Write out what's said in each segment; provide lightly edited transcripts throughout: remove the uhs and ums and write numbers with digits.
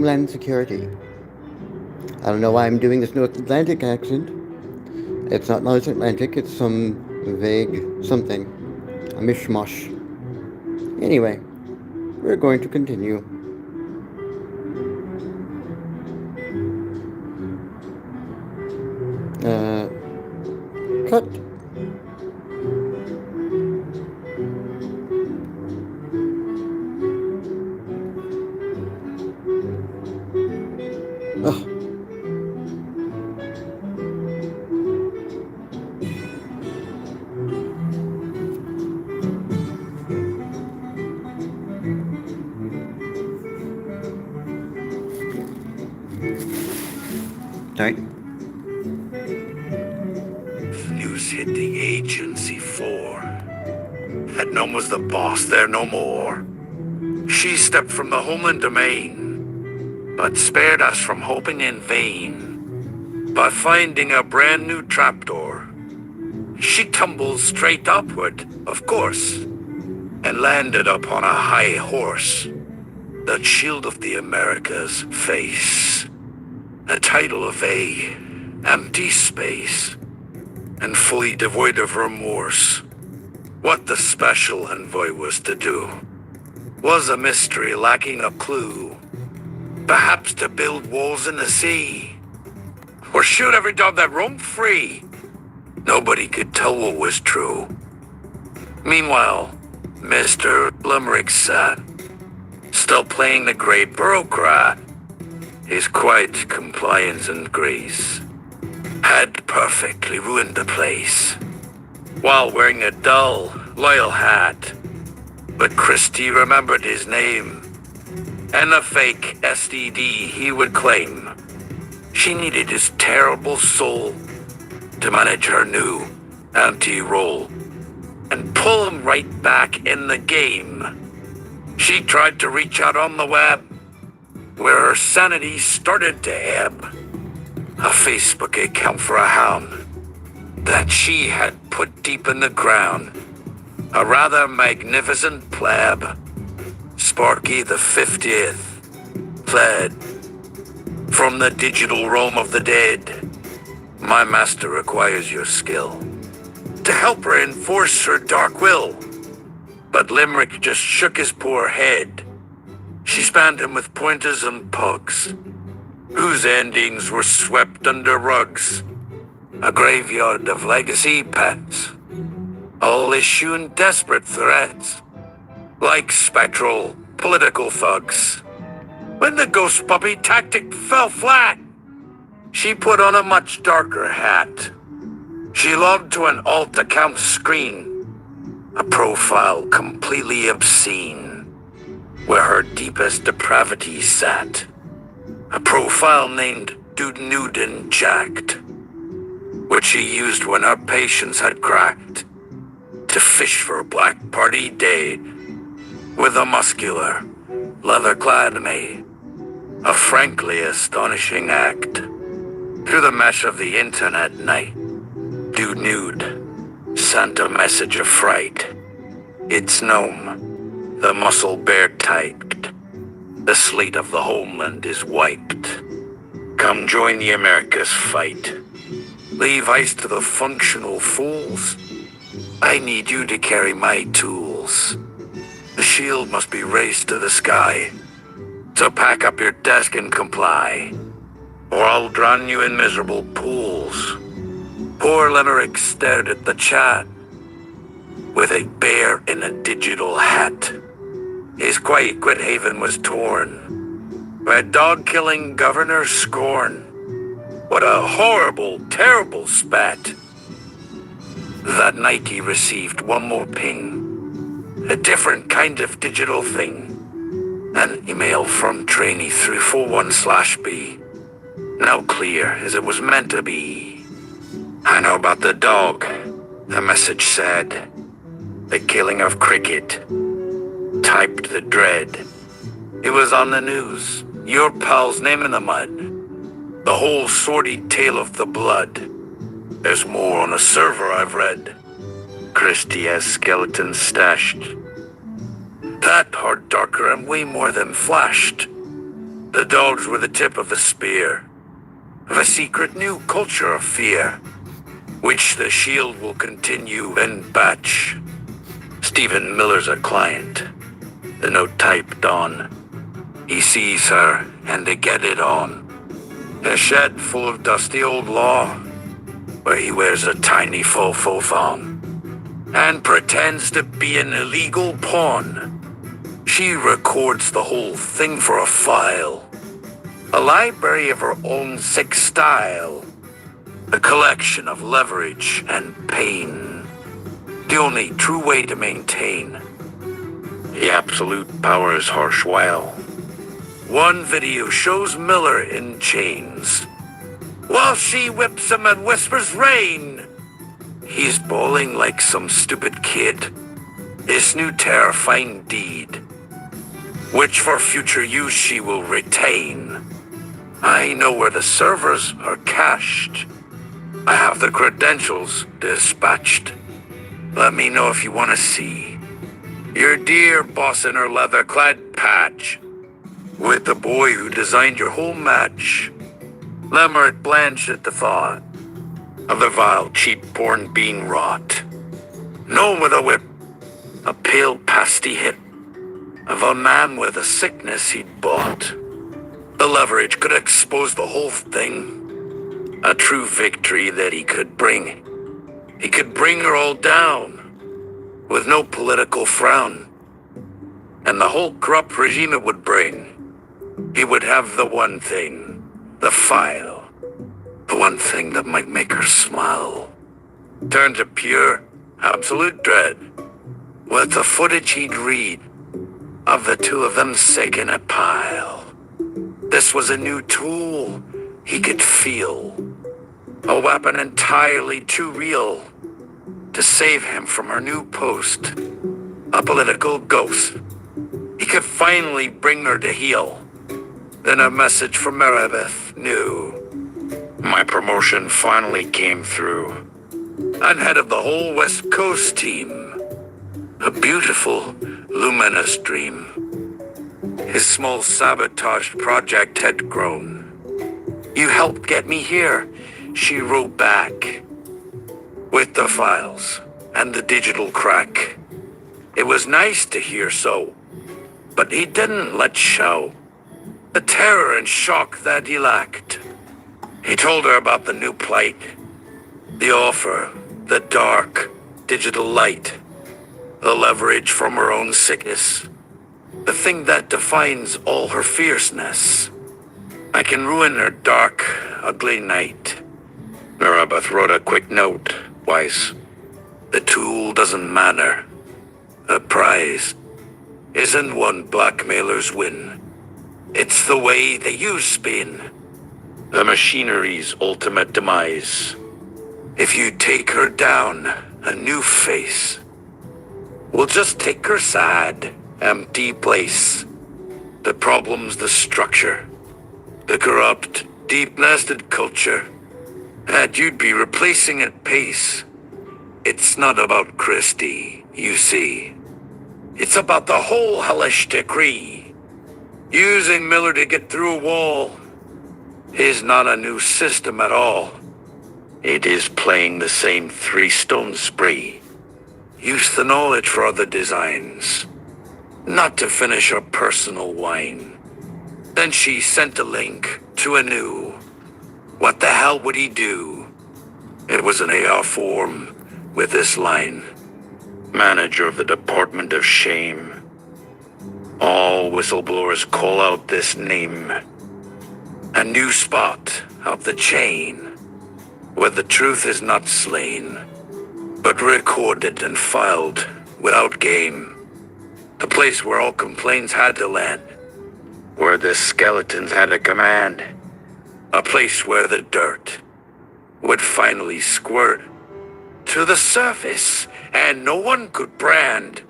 Homeland Security. I don't know why I'm doing this North Atlantic accent. It's not North Atlantic, it's some vague something. A mishmash. Anyway, we're going to continue. Uh, cut. Ugh. Sorry. News hit the agency 4. That Nome was the boss there no more. She stepped from the homeland domain, but spared us from hoping in vain. By finding a brand new trapdoor, she tumbled straight upward, of course, and landed upon a high horse, the shield of the Americas face, a title of a empty space, and fully devoid of remorse. What the special envoy was to do was a mystery lacking a clue. Perhaps to build walls in the sea, or shoot every dog that roamed free. Nobody could tell what was true. Meanwhile, Mr. Limerick sat, still playing the great bureaucrat. His quiet compliance and grace had perfectly ruined the place, while wearing a dull, loyal hat. But Kristi remembered his name, and the fake STD he would claim. She needed his terrible soul to manage her new anti-role and pull him right back in the game. She tried to reach out on the web, where her sanity started to ebb. A Facebook account for a hound that she had put deep in the ground. A rather magnificent pleb, Sparky the 50th, fled from the digital realm of the dead. My master requires your skill to help her enforce her dark will. But Limerick just shook his poor head. She spanned him with pointers and pugs, whose endings were swept under rugs. A graveyard of legacy pets, all issuing desperate threats, like spectral political thugs. When the ghost puppy tactic fell flat, she put on a much darker hat. She logged to an alt account screen, a profile completely obscene, where her deepest depravity sat. A profile named Dude Nude and Jacked, which she used when her patience had cracked, to fish for Black Party Day with a muscular, leather-clad May. A frankly astonishing act. Through the mesh of the internet night, Dude Nude sent a message of fright. It's Nome, the muscle bear typed. The slate of the homeland is wiped. Come join the Americas fight. Leave ice to the functional fools. I need you to carry my tools. The shield must be raised to the sky. So pack up your desk and comply, or I'll drown you in miserable pools. Poor Limerick stared at the chat, with a bear in a digital hat. His quiet good haven was torn by a dog-killing governor's scorn. What a horrible, terrible spat. That night he received one more ping, a different kind of digital thing. An email from trainee 341/B. Now clear as it was meant to be. I know about the dog, the message said. The killing of Cricket. Typed the dread. It was on the news. Your pal's name in the mud. The whole sordid tale of the blood. There's more on a server I've read. Kristi has skeletons stashed. That are darker and way more than flashed. The dogs were the tip of the spear, of a secret new culture of fear, which the shield will continue and batch. Stephen Miller's a client, the note typed on. He sees her, and they get it on. A shed full of dusty old law, where he wears a tiny faux thong, and pretends to be an illegal pawn. She records the whole thing for a file. A library of her own sick style. A collection of leverage and pain. The only true way to maintain the absolute power's harsh while. One video shows Miller in chains, while she whips him and whispers rain. He's bawling like some stupid kid. This new terrifying deed, which for future use she will retain. I know where the servers are cached. I have the credentials dispatched. Let me know if you want to see your dear boss in her leather-clad patch, with the boy who designed your whole match. Limerick blanched at the thought of the vile, cheap-born bean rot. Nome with a whip, a pale pasty hip, of a man with a sickness he'd bought. The leverage could expose the whole thing, a true victory that he could bring. He could bring her all down, with no political frown. And the whole corrupt regime it would bring. He would have the one thing, the file. The one thing that might make her smile. Turn to pure, absolute dread. With the footage he'd read of the two of them sick in a pile. This was a new tool he could feel. A weapon entirely too real to save him from her new post. A political ghost. He could finally bring her to heel. Then a message from Meredith knew. My promotion finally came through. I'm head of the whole West Coast team. A beautiful, luminous dream. His small sabotage project had grown. You helped get me here, she wrote back. With the files and the digital crack. It was nice to hear so, but he didn't let show the terror and shock that he lacked. He told her about the new plight, the offer, the dark, digital light, the leverage from her own sickness, the thing that defines all her fierceness. I can ruin her dark, ugly night. Meredith wrote a quick note, wise. The tool doesn't matter. The prize isn't one blackmailer's win. It's the way that you spin. The machinery's ultimate demise. If you take her down, a new face will just take her sad, empty place. The problem's the structure, the corrupt, deep-nested culture, and you'd be replacing at pace. It's not about Kristi, you see. It's about the whole hellish decree. Using Miller to get through a wall is not a new system at all. It is playing the same three-stone spree. Use the knowledge for other designs, not to finish her personal wine. Then she sent a link to a new. What the hell would he do? It was an AR form with this line. Manager of the Department of Shame. All whistleblowers call out this name. A new spot of the chain, where the truth is not slain, but recorded and filed without game. The place where all complaints had to land, where the skeletons had a command. A place where the dirt would finally squirt to the surface and no one could brand.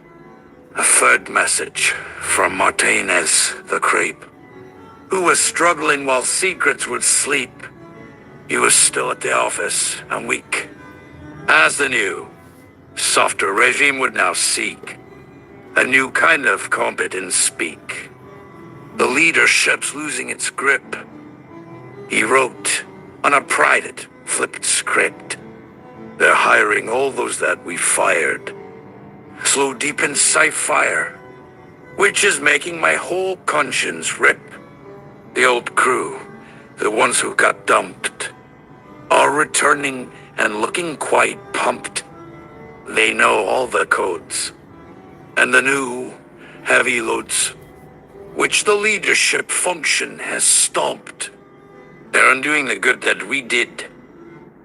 A third message from Martinez, the creep, who was struggling while secrets would sleep. He was still at the office and weak, as the new, softer regime would now seek a new kind of competence speak. The leadership's losing its grip. He wrote on a private, flipped script. They're hiring all those that we fired. Slow deep inside fire, which is making my whole conscience rip. The old crew, the ones who got dumped, are returning and looking quite pumped. They know all the codes, and the new heavy loads, which the leadership function has stomped. They're undoing the good that we did.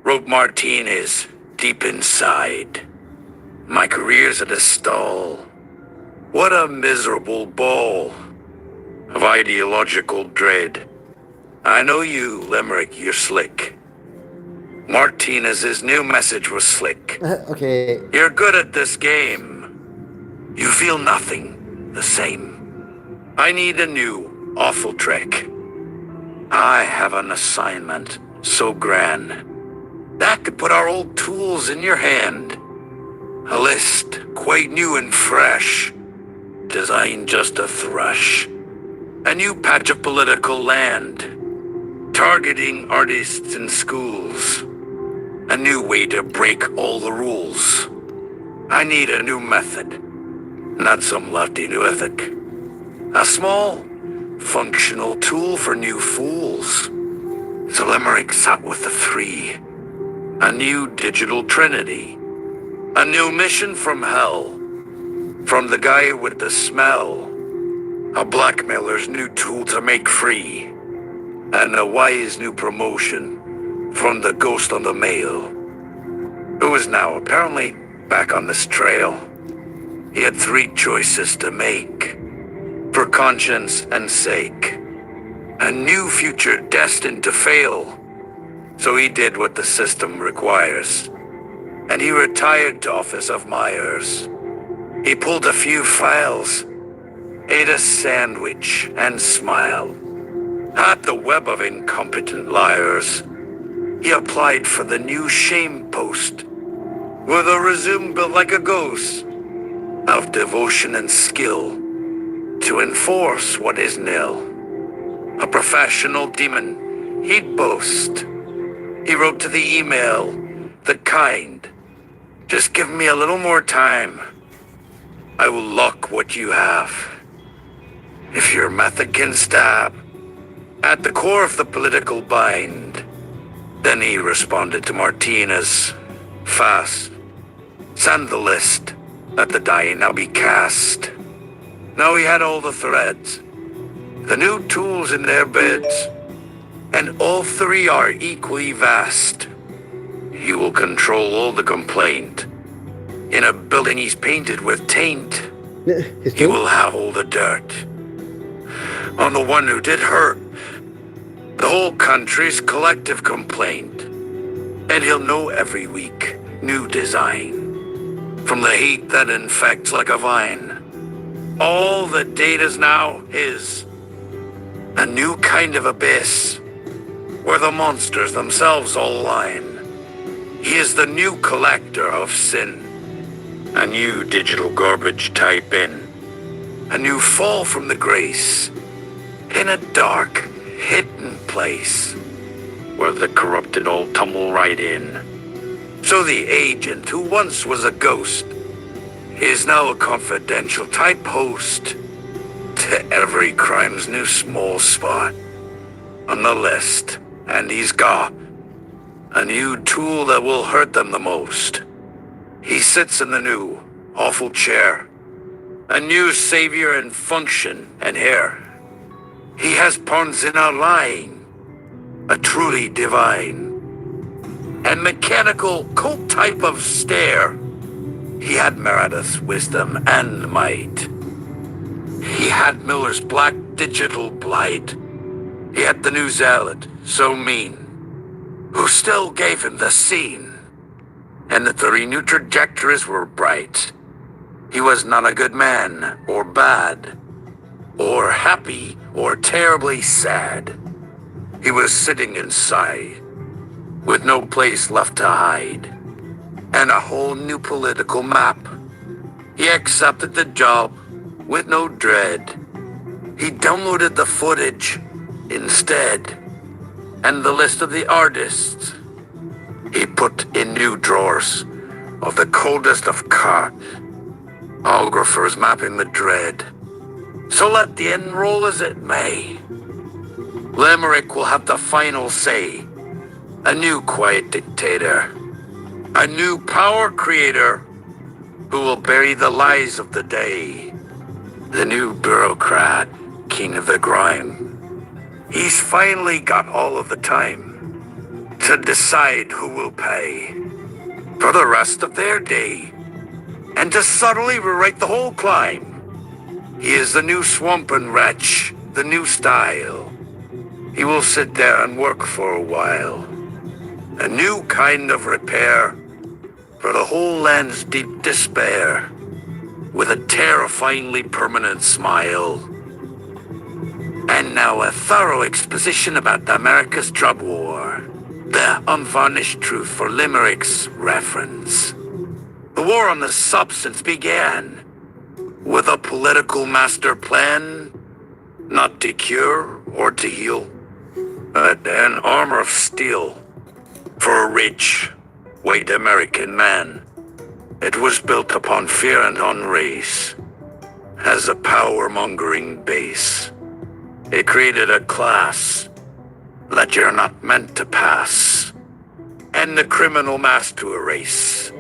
Wrote Martinez deep inside. My career's at a stall. What a miserable ball of ideological dread. I know you, Limerick, you're slick. Martinez's new message was slick. Okay. You're good at this game. You feel nothing the same. I need a new, awful trick. I have an assignment so grand that could put our old tools in your hand. A list quite new and fresh, designed just to thrush. A new patch of political land, targeting artists in schools. A new way to break all the rules. I need a new method, not some lofty new ethic. A small, functional tool for new fools. So Limerick sat with the three. A new digital trinity. A new mission from hell. From the guy with the smell. A blackmailer's new tool to make free. And a wise new promotion from the ghost on the mail, who is now apparently back on this trail. He had three choices to make, for conscience and sake. A new future destined to fail. So he did what the system requires. And he retired to Office of Myers. He pulled a few files, ate a sandwich, and smiled at the web of incompetent liars. He applied for the new shame post, with a resume built like a ghost, of devotion and skill, to enforce what is nil. A professional demon, he'd boast. He wrote to the email, the kind, just give me a little more time. I will lock what you have. If your method can stab at the core of the political bind. Then he responded to Martinez, fast. Send the list, let the die now be cast. Now he had all the threads, the new tools in their beds, and all three are equally vast. He will control all the complaint. In a building he's painted with taint, he will have all the dirt on the one who did hurt. The whole country's collective complaint. And he'll know every week, new design. From the heat that infects like a vine. All the data's now his. A new kind of abyss, where the monsters themselves all line. He is the new collector of sin. A new digital garbage type in. A new fall from the grace. In a dark, hidden place, where the corrupted all tumble right in. So the agent, who once was a ghost, is now a confidential type host to every crime's new small spot on the list. And he's got a new tool that will hurt them the most. He sits in the new, awful chair, a new savior in function and hair. He has pawns in a line, a truly divine and mechanical cult type of stare. He had Meredith's wisdom and might. He had Miller's black digital blight. He had the new zealot, so mean, who still gave him the scene. And the three new trajectories were bright. He was not a good man, or bad, or happy, or terribly sad. He was sitting inside, with no place left to hide, and a whole new political map. He accepted the job with no dread. He downloaded the footage instead, and the list of the artists. He put in new drawers of the coldest of cartographers mapping the dread. So let the end roll as it may. Limerick will have the final say. A new quiet dictator. A new power creator who will bury the lies of the day. The new bureaucrat, king of the grime. He's finally got all of the time to decide who will pay for the rest of their day and to subtly rewrite the whole climb. He is the new swampan wretch, the new style. He will sit there and work for a while. A new kind of repair for the whole land's deep despair, with a terrifyingly permanent smile. And now a thorough exposition about America's drug war. The unvarnished truth for Limerick's reference. The war on the substance began with a political master plan, not to cure or to heal, but an armor of steel for a rich, white American man. It was built upon fear and on race, as a power-mongering base. It created a class that you're not meant to pass, and the criminal mass to erase.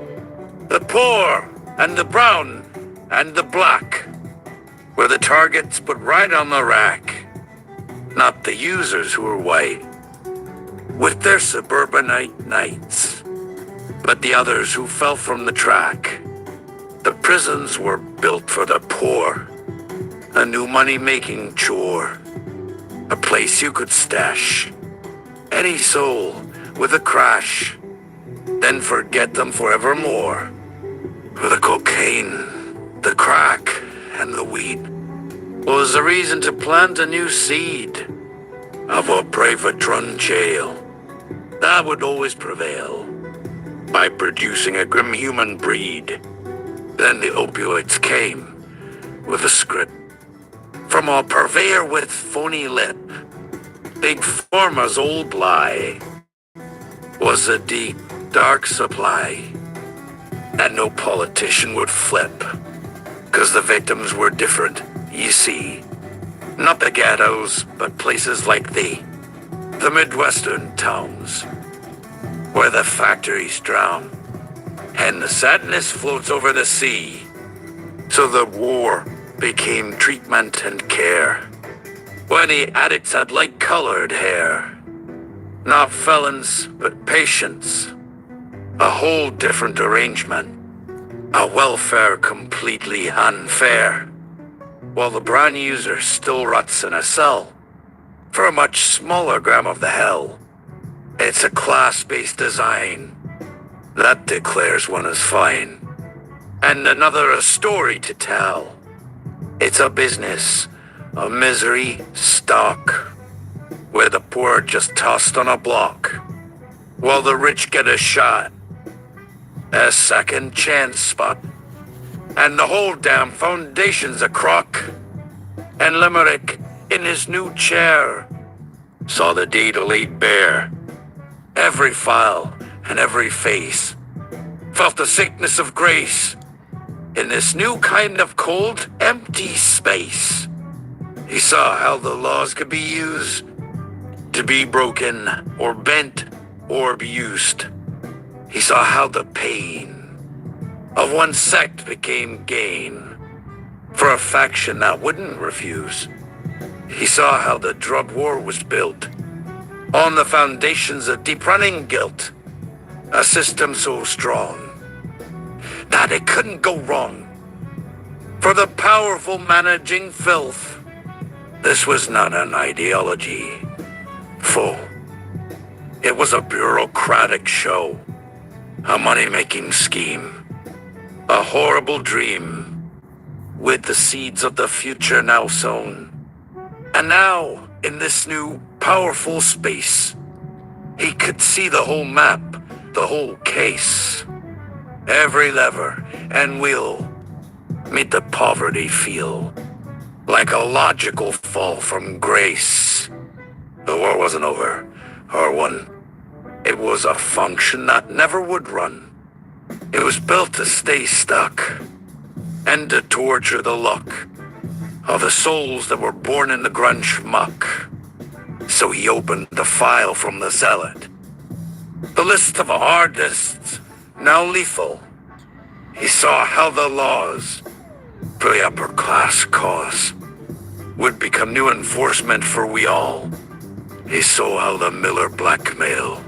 The poor and the brown and the black were the targets put right on the rack, not the users who were white, with their suburbanite nights, but the others who fell from the track. The prisons were built for the poor, a new money-making chore, a place you could stash any soul with a crash, then forget them forevermore. For the cocaine, the crack, and the weed was a reason to plant a new seed of a Bravatron jail that would always prevail by producing a grim human breed. Then the opioids came with a script from a purveyor with phony lip. Big Pharma's old lie was a deep, dark supply that no politician would flip, 'cause the victims were different, you see. Not the ghettos, but places like the Midwestern towns, where the factories drown and the sadness floats over the sea. So the war became treatment and care, when the addicts had light-colored hair. Not felons, but patients. A whole different arrangement. A welfare completely unfair. While the brown user still rots in a cell for a much smaller gram of the hell. It's a class-based design that declares one as fine, and another a story to tell. It's a business of misery stock, where the poor are just tossed on a block, while the rich get a shot, a second chance spot, and the whole damn foundation's a crock. And Limerick, in his new chair, saw the data laid bare. Every file and every face felt the sickness of grace in this new kind of cold, empty space. He saw how the laws could be used to be broken or bent or abused. He saw how the pain of one sect became gain for a faction that wouldn't refuse. He saw how the drug war was built on the foundations of deep-running guilt, a system so strong that it couldn't go wrong. For the powerful managing filth, this was not an ideology foe. It was a bureaucratic show, a money-making scheme, a horrible dream, with the seeds of the future now sown. And now, in this new, powerful space, he could see the whole map, the whole case. Every lever and wheel made the poverty feel. like a logical fall from grace. The war wasn't over, or won. It was a function that never would run. It was built to stay stuck, and to torture the luck of the souls that were born in the grunge muck. So he opened the file from the zealot, the list of artists, now lethal. He saw how the laws for the upper class cause would become new enforcement for we all. He saw how the Miller blackmail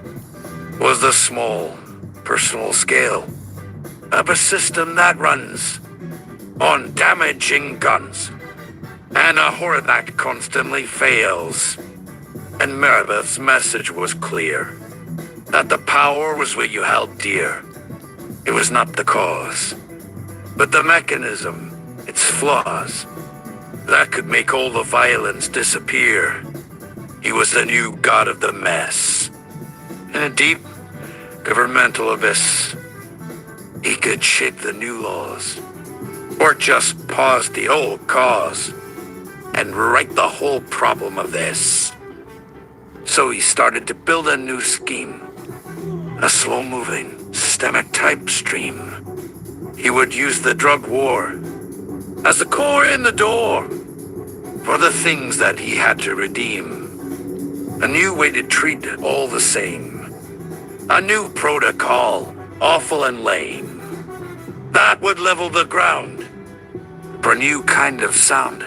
was the small, personal scale of a system that runs on damaging guns, and a horror that constantly fails. And Meredith's message was clear, that the power was what you held dear. It was not the cause, but the mechanism, its flaws, that could make all the violence disappear. He was the new god of the mess. In a deep governmental abyss, he could shape the new laws, or just pause the old cause, and right the whole problem of this. So he started to build a new scheme, a slow-moving, systemic-type stream. He would use the drug war as the core in the door for the things that he had to redeem. A new way to treat all the same. A new protocol, awful and lame, that would level the ground for a new kind of sound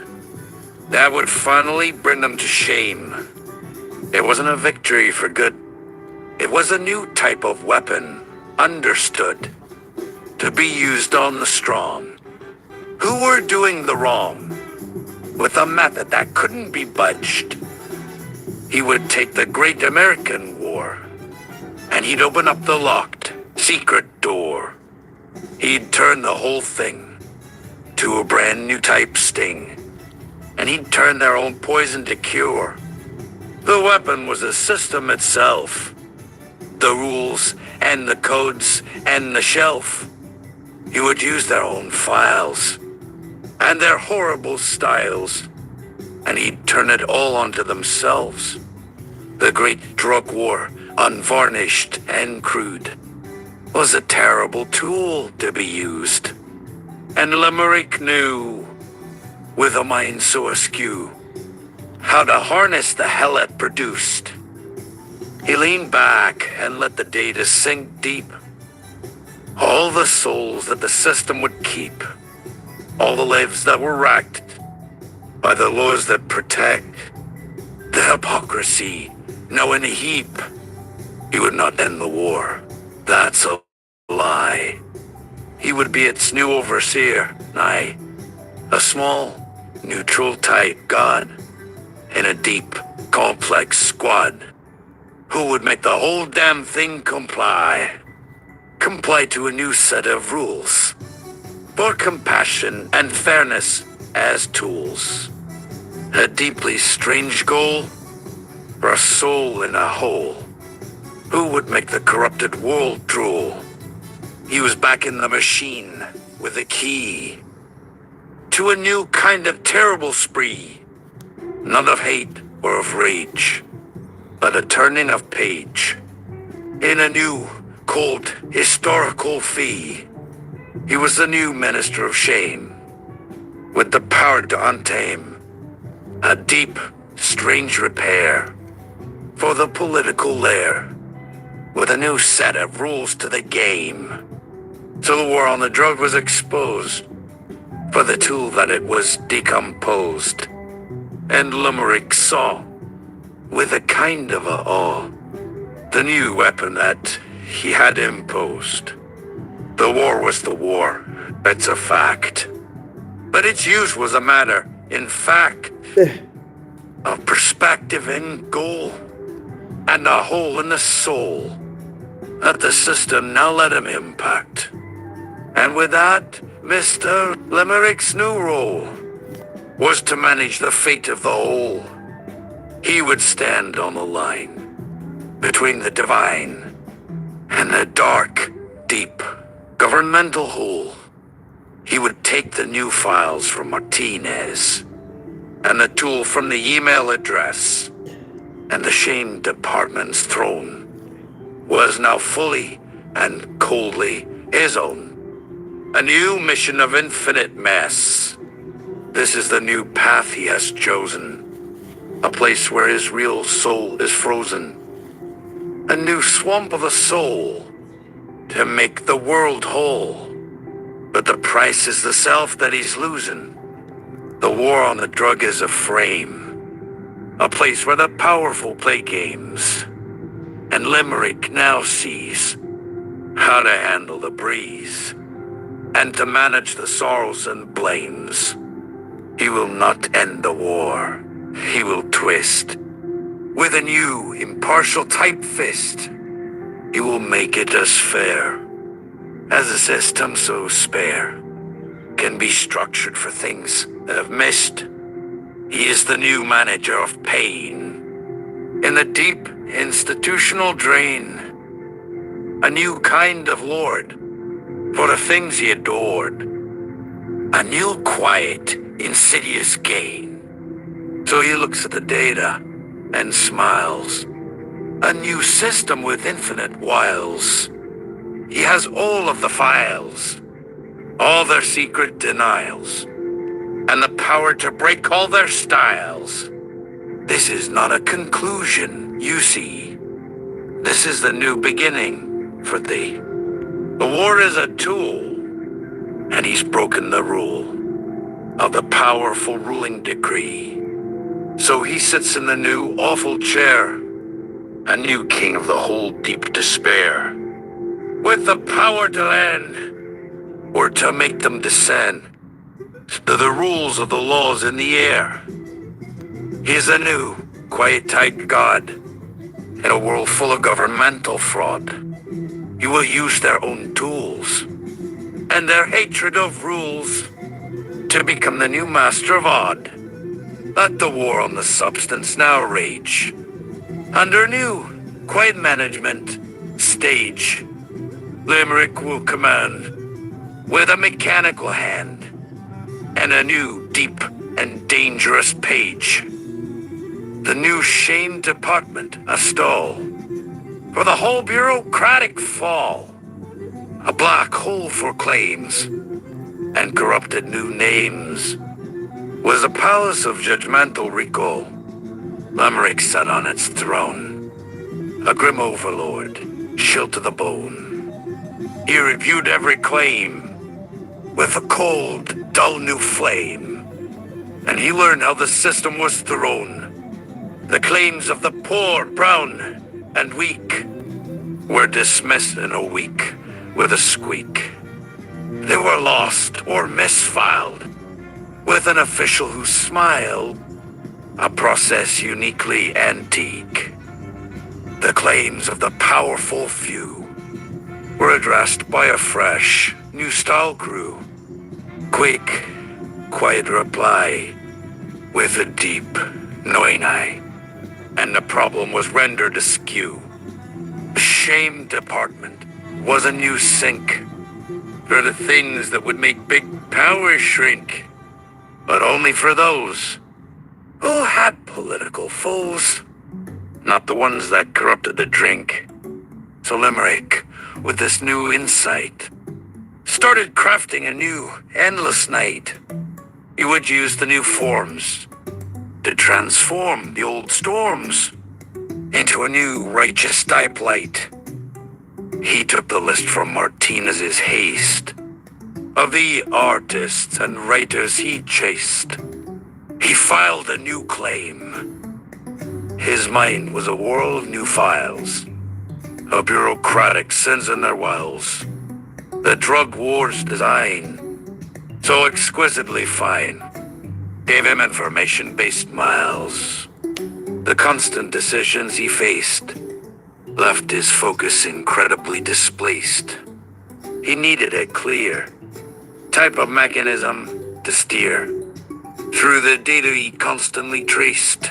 that would finally bring them to shame. It wasn't a victory for good. It was a new type of weapon, understood, to be used on the strong, who were doing the wrong, with a method that couldn't be budged. He would take the Great American War, and he'd open up the locked, secret door. He'd turn the whole thing to a brand new type sting, and he'd turn their own poison to cure. The weapon was a system itself, the rules and the codes and the shelf. He would use their own files and their horrible styles, and he'd turn it all onto themselves. The great drug war, unvarnished and crude, was a terrible tool to be used. And Limerick knew, with a mind so askew, how to harness the hell it produced. He leaned back and let the data sink deep. All the souls that the system would keep, all the lives that were racked by the laws that protect, the hypocrisy now in a heap. He would not end the war. That's a lie. He would be its new overseer, aye, a small, neutral type god in a deep, complex squad who would make the whole damn thing comply to a new set of rules for compassion and fairness as tools. A deeply strange goal for a soul in a hole who would make the corrupted world drool. He was back in the machine with a key to a new kind of terrible spree, not of hate or of rage, but a turning of page in a new, cold, historical fee. He was the new minister of shame, with the power to untame a deep, strange repair for the political lair, with a new set of rules to the game. So the war on the drug was exposed for the tool that it was decomposed. And Limerick saw, with a kind of a awe, the new weapon that he had imposed. The war was the war, it's a fact. But its use was a matter, in fact, of perspective and goal, and a hole in the soul that the system now let him impact. And with that, Mr. Limerick's new role was to manage the fate of the whole. He would stand on the line between the divine and the dark, deep, governmental hole. He would take the new files from Martinez and the tool from the email address, and the shame department's throne was now fully and coldly his own. A new mission of infinite mess. This is the new path he has chosen. A place where his real soul is frozen. A new swamp of a soul to make the world whole. But the price is the self that he's losing. The war on the drug is a frame. A place where the powerful play games. And Limerick now sees how to handle the breeze. And to manage the sorrows and blames. He will not end the war. He will twist. With a new, impartial tight fist. He will make it as fair as a system so spare can be structured for things that have missed. He is the new manager of pain. In the deep institutional drain. A new kind of lord. For the things he adored. A new quiet, insidious gain. So he looks at the data and smiles. A new system with infinite wiles. He has all of the files. All their secret denials. And the power to break all their styles. This is not a conclusion, you see. This is the new beginning for thee. The war is a tool, and he's broken the rule of the powerful ruling decree. So he sits in the new awful chair, a new king of the whole deep despair, with the power to end, or to make them descend to the rules of the laws in the air. He's a new, quiet tight god, in a world full of governmental fraud. You will use their own tools and their hatred of rules to become the new master of odd. Let the war on the substance now rage under new, quiet management stage. Limerick will command with a mechanical hand and a new, deep, and dangerous page. The new shame department a stall. For the whole bureaucratic fall, a black hole for claims, and corrupted new names, was a palace of judgmental recall. Limerick sat on its throne, a grim overlord, chilled to the bone. He reviewed every claim, with a cold, dull new flame, and he learned how the system was thrown. The claims of the poor, brown, and weak were dismissed in a week with a squeak. They were lost or misfiled with an official who smiled, a process uniquely antique. The claims of the powerful few were addressed by a fresh, new style crew. Quick, quiet reply with a deep, knowing eye. And the problem was rendered askew. The shame department was a new sink for the things that would make big power shrink, but only for those who had political foes, not the ones that corrupted the drink. So Limerick, with this new insight, started crafting a new, endless night. He would use the new forms to transform the old storms into a new righteous type light. He took the list from Martinez's haste of the artists and writers he chased. He filed a new claim. His mind was a world of new files, a bureaucratic sins in their wells. The drug war's design, so exquisitely fine, gave him information-based miles. The constant decisions he faced left his focus incredibly displaced. He needed a clear type of mechanism to steer through the data he constantly traced.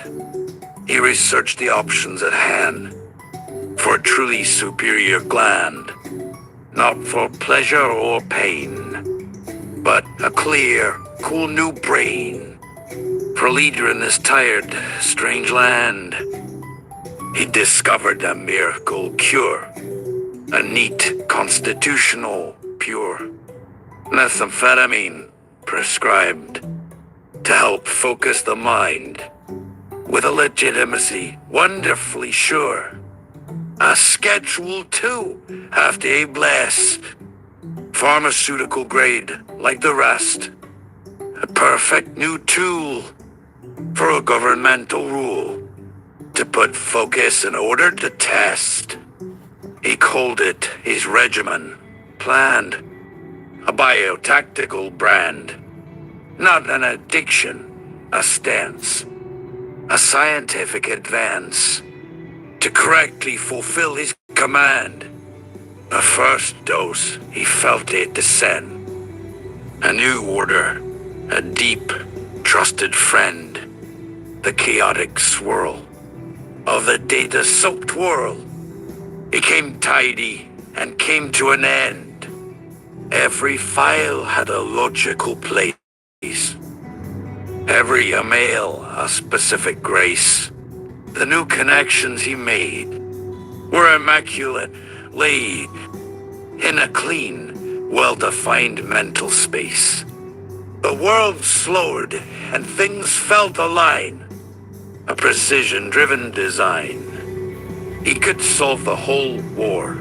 He researched the options at hand for a truly superior gland, not for pleasure or pain, but a clear, cool new brain For a leader in this tired, strange land, he discovered a miracle cure. A neat, constitutional, pure methamphetamine prescribed to help focus the mind with a legitimacy wonderfully sure. A Schedule 2 FDA blessed, pharmaceutical grade like the rest. A perfect new tool for a governmental rule to put focus in order to test. He called it his regimen, planned, a biotactical brand, not an addiction, a stance, a scientific advance, to correctly fulfill his command. A first dose, he felt it descend. A new order, a deep, trusted friend, the chaotic swirl of the data-soaked world. It came tidy and came to an end. Every file had a logical place. Every email a specific grace. The new connections he made were immaculate, laid in a clean, well-defined mental space. The world slowed and things felt aligned. A precision-driven design. He could solve the whole war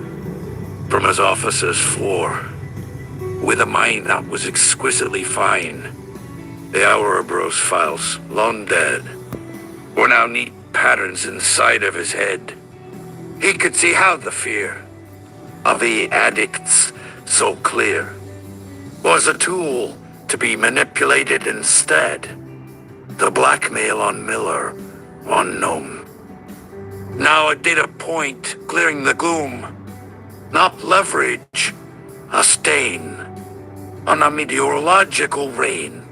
from his office's floor with a mind that was exquisitely fine. The Ouroboros files, long dead, were now neat patterns inside of his head. He could see how the fear of the addicts, so clear, was a tool to be manipulated instead. The blackmail on Miller, on Nome. Now a data point clearing the gloom, not leverage, a stain on a meteorological rain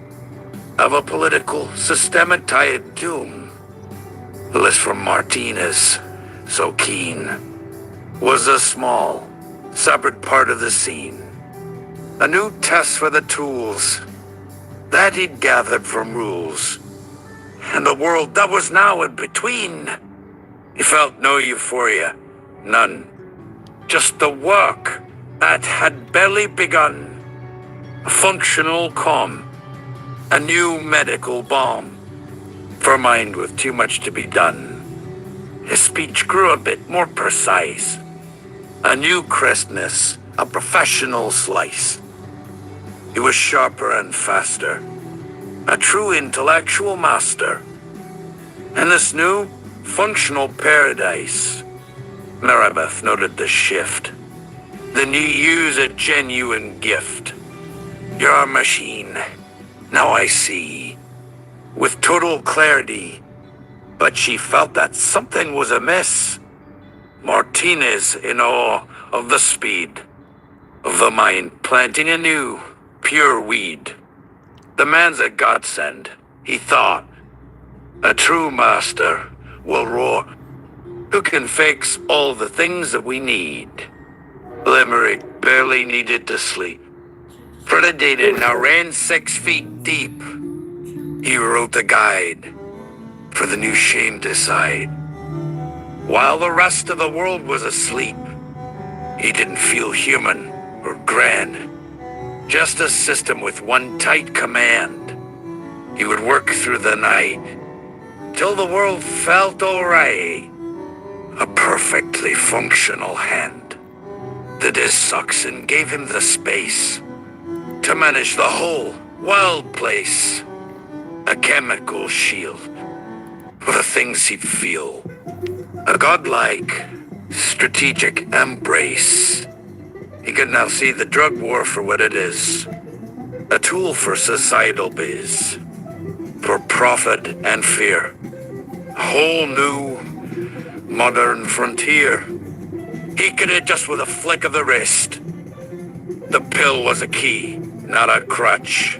of a political systematized doom. The list from Martinez, so keen, was a small, separate part of the scene. A new test for the tools that he'd gathered from rules, and the world that was now in between. He felt no euphoria, none. Just the work that had barely begun. A functional calm, a new medical balm for a mind with too much to be done. His speech grew a bit more precise. A new crispness, a professional slice. He was sharper and faster, a true intellectual master. And this new functional paradise. Maribeth noted the shift. Then you use a genuine gift. You're a machine. Now I see. With total clarity. But she felt that something was amiss. Martinez in awe of the speed of the mind planting a new, pure weed. The man's a godsend, he thought. A true master will roar, who can fix all the things that we need. Limerick barely needed to sleep, for the data now ran 6 feet deep. He wrote the guide for the new shame to decide. While the rest of the world was asleep, he didn't feel human or grand, just a system with one tight command. He would work through the night till the world felt alright. A perfectly functional hand. The dissuction gave him the space to manage the whole wild place. A chemical shield for the things he'd feel. A godlike, strategic embrace. He could now see the drug war for what it is. A tool for societal biz. For profit and fear. A whole new, modern frontier. He could adjust with a flick of the wrist. The pill was a key, not a crutch.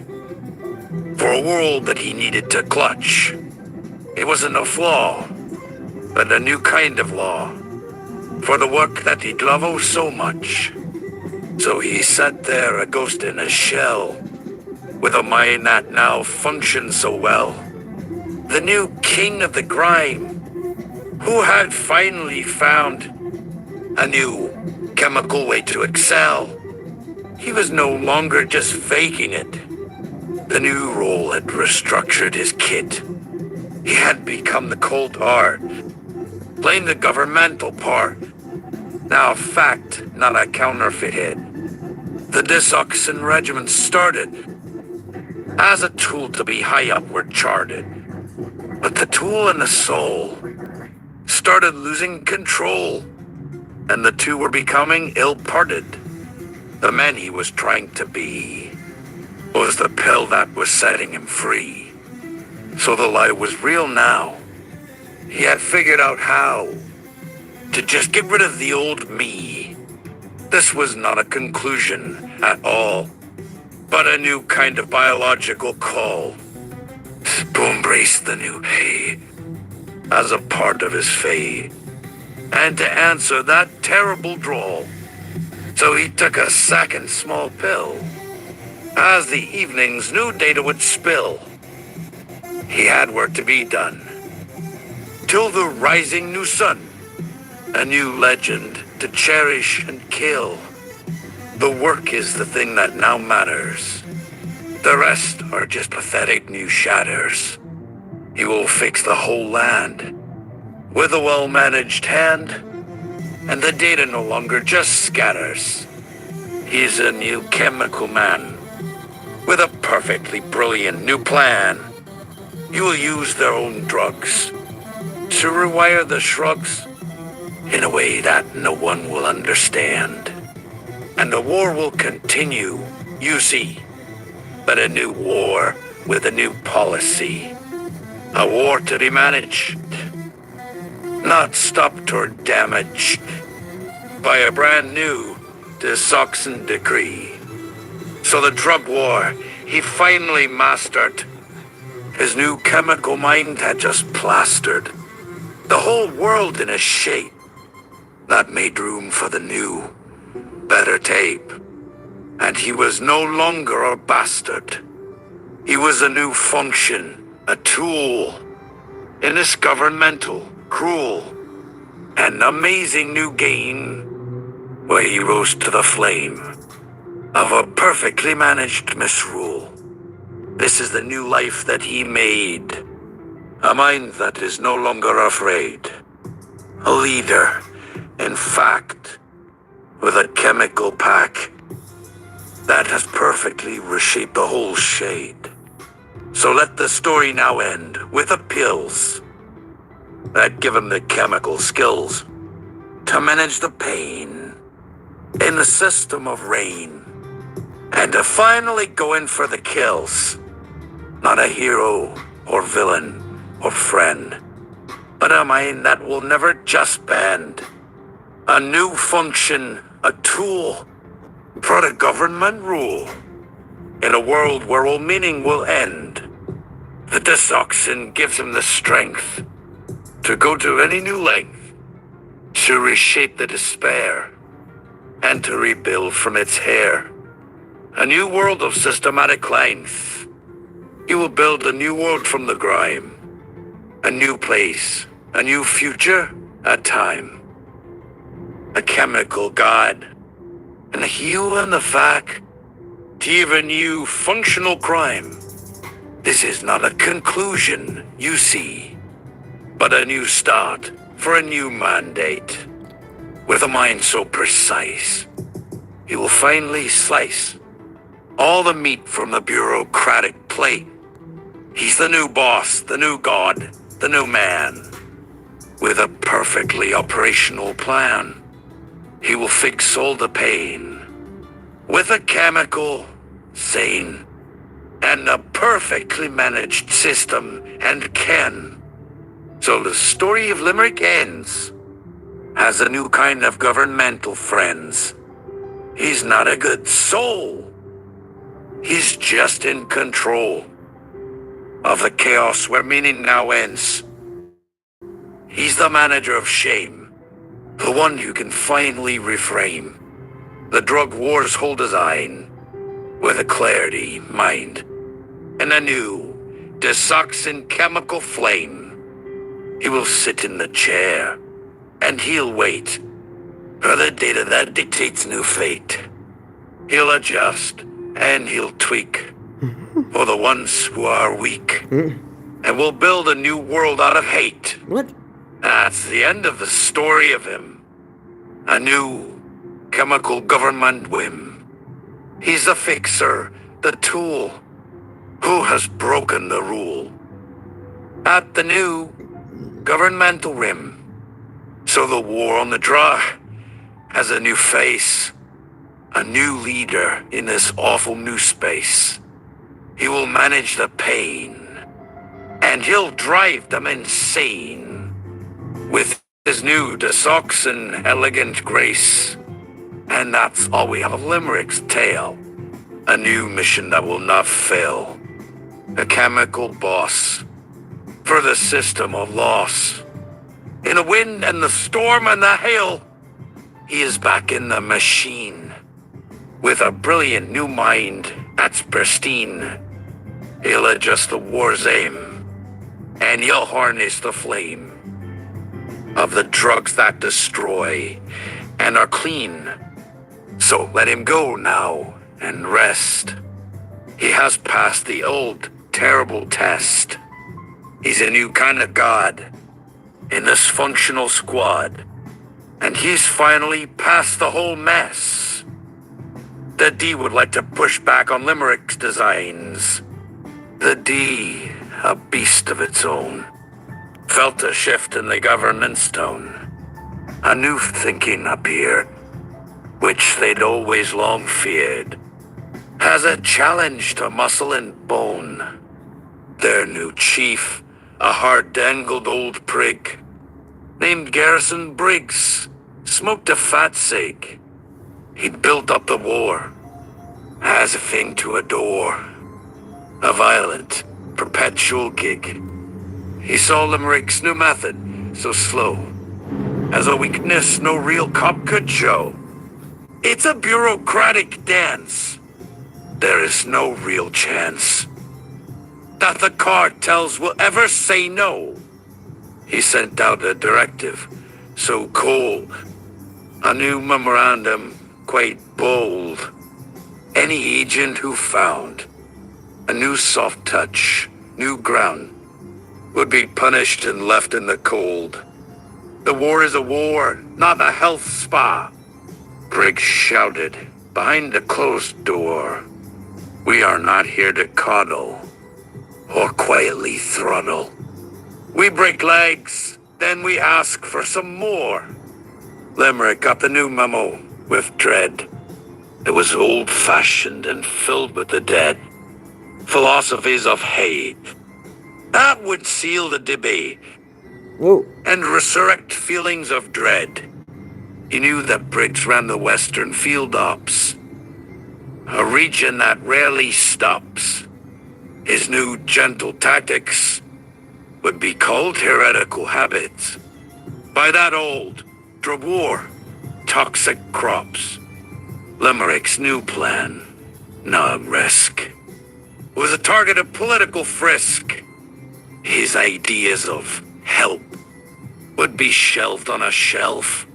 For a world that he needed to clutch. It wasn't a flaw, but a new kind of law. For the work that he'd love oh so much. So he sat there, a ghost in a shell, with a mind that now functioned so well. the new king of the grime, who had finally found a new chemical way to excel. He was no longer just faking it. The new role had restructured his kit. He had become the cold hard, playing the governmental part. Now a fact, not a counterfeit hit. The Disoxin Regiment started as a tool to be high upward charted. But the tool and the soul started losing control, and the two were becoming ill-parted. The man he was trying to be was the pill that was setting him free. So the lie was real now. He had figured out how to just get rid of the old me. This was not a conclusion at all, but a new kind of biological call to embrace the new he as a part of his fate, and to answer that terrible drawl. So he took a second small pill. As the evening's new data would spill, he had work to be done. Till the rising new sun, a new legend to cherish and kill. The work is the thing that now matters. The rest are just pathetic new shatters. He will fix the whole land with a well-managed hand, and the data no longer just scatters. He's a new chemical man with a perfectly brilliant new plan. He will use their own drugs to rewire the shrugs in a way that no one will understand. And the war will continue, you see, but a new war with a new policy. A war to be managed, not stopped or damaged by a brand new Disoxin decree. So the drug war he finally mastered. His new chemical mind had just plastered the whole world in a shape that made room for the new, better tape. And he was no longer a bastard. He was a new function, a tool in this governmental, cruel, and amazing new game, where he rose to the flame of a perfectly managed misrule. This is the new life that he made, a mind that is no longer afraid, a leader, in fact, with a chemical pack that has perfectly reshaped the whole shade. So let the story now end with the pills that give him the chemical skills to manage the pain in the system of rain, and to finally go in for the kills. Not a hero or villain or friend, but a mind that will never just bend. A new function, a tool for the government rule. In a world where all meaning will end, the Disoxin gives him the strength to go to any new length, to reshape the despair, and to rebuild from its hair. A new world of systematic length. He will build a new world from the grime. A new place, a new future, a time. A chemical god, and a hue and the fact to even new functional crime. This is not a conclusion, you see, but a new start for a new mandate. With a mind so precise, he will finally slice all the meat from the bureaucratic plate. He's the new boss, the new god, the new man, with a perfectly operational plan. He will fix all the pain with a chemical, sane, and a perfectly managed system and can. So the story of Limerick ends as a new kind of governmental friends. He's not a good soul. He's just in control of the chaos where meaning now ends. He's the manager of shame, the one who can finally reframe the drug war's whole design with a clarity, mind, and a new desoxin chemical flame. He will sit in the chair, and he'll wait for the data that dictates new fate. He'll adjust, and he'll tweak for the ones who are weak. And we'll build a new world out of hate. What? That's the end of the story of him. A new chemical government whim. He's the fixer, the tool, who has broken the rule at the new governmental rim. So the war on the draw has a new face, a new leader in this awful new space. He will manage the pain, and he'll drive them insane with his new desoxin elegant grace. And that's all we have of Limerick's tale. A new mission that will not fail. A chemical boss for the system of loss. In the wind and the storm and the hail, he is back in the machine with a brilliant new mind that's pristine. He'll adjust the war's aim, and he'll harness the flame of the drugs that destroy and are clean. So let him go now and rest. He has passed the old terrible test. He's a new kind of god in this functional squad, and he's finally past the whole mess. The D would like to push back on Limerick's designs. The D, a beast of its own, felt a shift in the government's tone. A new thinking appeared, which they'd always long feared, as a challenge to muscle and bone. Their new chief, a hard-dangled old prig, named Garrison Briggs, smoked a fat cig. He'd built up the war as a thing to adore, a violent, perpetual gig. He saw Limerick's new method, so slow, as a weakness no real cop could show. It's a bureaucratic dance. There is no real chance that the cartels will ever say no. He sent out a directive, so cold, a new memorandum, quite bold. Any agent who found a new soft touch, new ground, would be punished and left in the cold. The war is a war, not a health spa. Briggs shouted behind the closed door. We are not here to coddle or quietly throttle. We break legs, then we ask for some more. Limerick got the new memo with dread. It was old-fashioned and filled with the dead. Philosophies of hate. That would seal the debate. Whoa. And resurrect feelings of dread. He knew that Briggs ran the Western Field Ops, a region that rarely stops. His new gentle tactics would be called heretical habits by that old drug war, toxic crops. Limerick's new plan, no risk, was a target of political frisk. His ideas of help would be shelved on a shelf,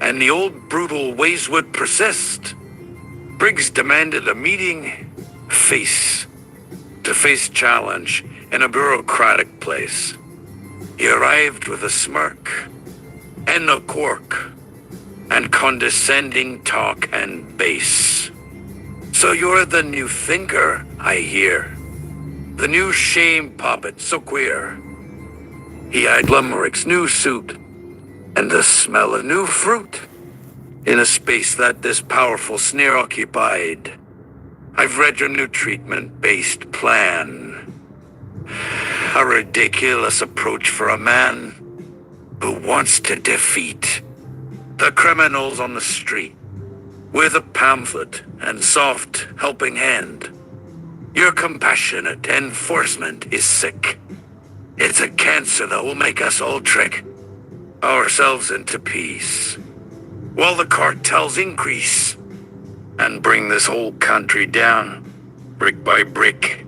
and the old brutal ways would persist. Briggs demanded a meeting, face-to-face challenge in a bureaucratic place. He arrived with a smirk and a quirk and condescending talk and bass. So you're the new thinker, I hear. The new shame puppet, so queer. He eyed Limerick's new suit and the smell of new fruit in a space that this powerful sneer occupied. I've read your new treatment-based plan. A ridiculous approach for a man who wants to defeat the criminals on the street with a pamphlet and soft helping hand. Your compassionate enforcement is sick. It's a cancer that will make us all trick ourselves into peace, while the cartels increase and bring this whole country down, brick by brick.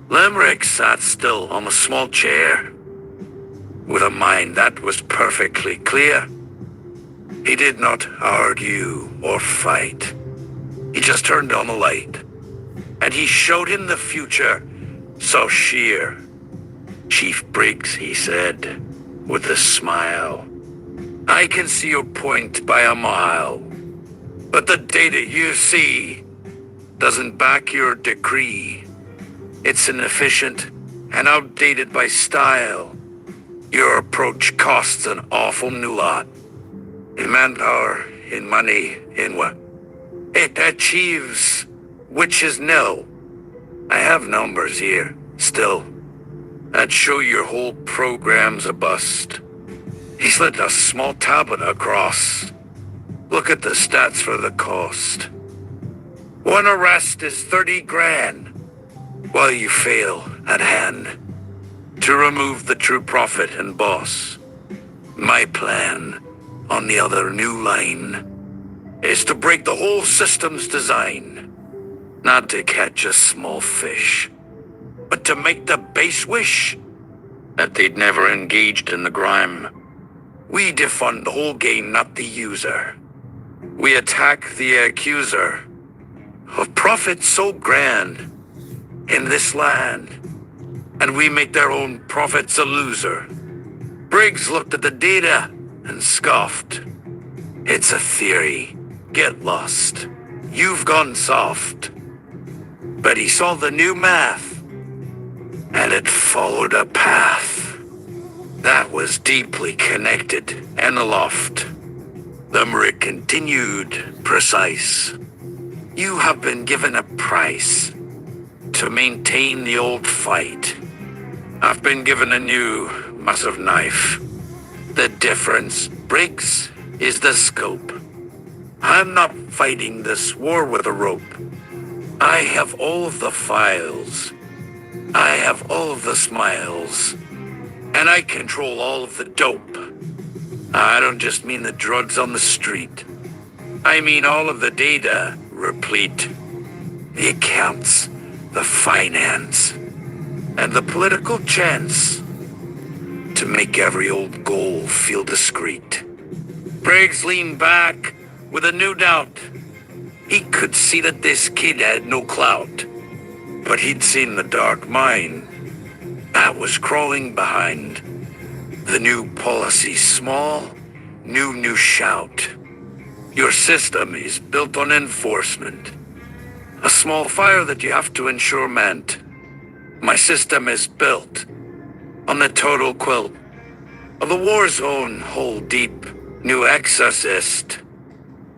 Limerick sat still on a small chair, with a mind that was perfectly clear. He did not argue or fight. He just turned on the light, and he showed him the future so sheer. Chief Briggs, he said, with a smile, I can see your point by a mile, but the data you see doesn't back your decree. It's inefficient and outdated by style. Your approach costs an awful new lot. In manpower, in money, in what it achieves, which is nil. I have numbers here, still, that show your whole program's a bust. He slid a small tablet across. Look at the stats for the cost. One arrest is 30 grand, while you fail at hand to remove the true prophet and boss. My plan, on the other new line, is to break the whole system's design. Not to catch a small fish, but to make the base wish that they'd never engaged in the grime. We defund the whole game, not the user. We attack the accuser of profit so grand in this land, and we make their own profits a loser. Briggs looked at the data and scoffed. It's a theory. Get lost. You've gone soft. But he saw the new math, and it followed a path that was deeply connected and aloft. Limerick continued, precise. You have been given a price to maintain the old fight. I've been given a new, massive knife. The difference, Briggs, is the scope. I'm not fighting this war with a rope. I have all of the files. I have all of the smiles. And I control all of the dope. I don't just mean the drugs on the street. I mean all of the data, replete. The accounts, the finance, and the political chance to make every old goal feel discreet. Briggs leaned back with a new doubt. He could see that this kid had no clout, but he'd seen the dark mind that was crawling behind. The new policy small, new shout. Your system is built on enforcement. A small fire that you have to ensure meant. My system is built on the total quilt of the war zone hole deep, new exorcist.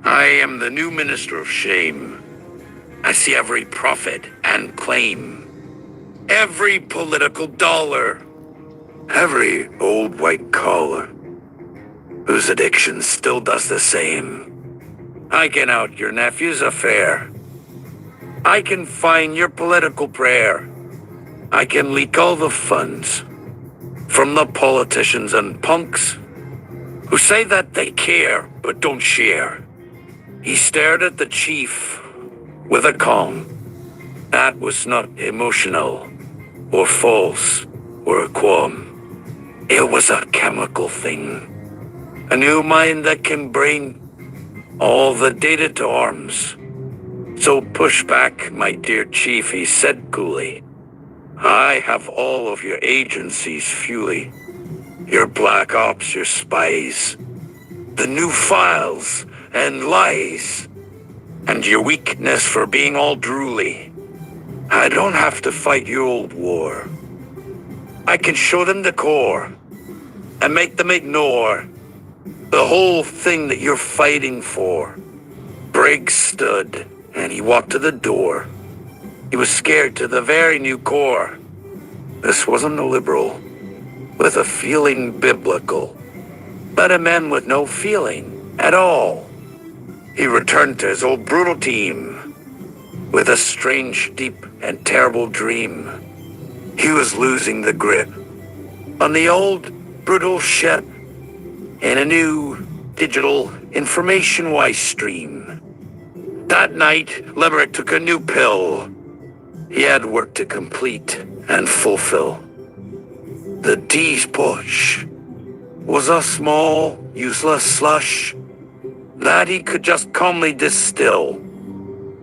I am the new minister of shame. I see every profit and claim. Every political dollar. Every old white collar whose addiction still does the same. I can out your nephew's affair. I can find your political prayer. I can leak all the funds from the politicians and punks who say that they care but don't share. He stared at the chief with a calm that was not emotional or false or a qualm. It was a chemical thing, a new mind that can bring all the data to arms. So push back, my dear chief, he said coolly. I have all of your agencies fueling, your black ops, your spies, the new files and lies, and your weakness for being all drooly. I don't have to fight your old war. I can show them the core and make them ignore the whole thing that you're fighting for. Briggs stood and he walked to the door. He was scared to the very new core. This wasn't a liberal with a feeling biblical, but a man with no feeling at all. He returned to his old brutal team with a strange, deep, and terrible dream. He was losing the grip on the old, brutal ship in a new, digital, information-wise stream. That night, Limerick took a new pill. He had work to complete and fulfill. The D's push was a small, useless slush that he could just calmly distill.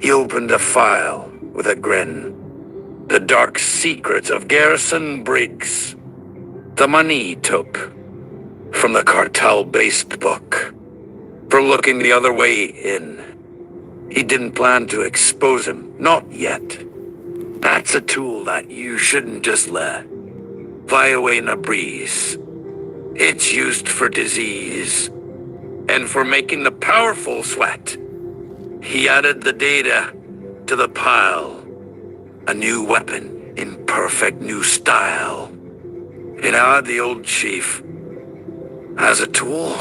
He opened a file with a grin. The dark secrets of Garrison Briggs. The money he took from the cartel-based book for looking the other way in. He didn't plan to expose him, not yet. That's a tool that you shouldn't just let fly away in a breeze. It's used for disease and for making the powerful sweat. He added the data to the pile. A new weapon in perfect new style. It had the old chief as a tool,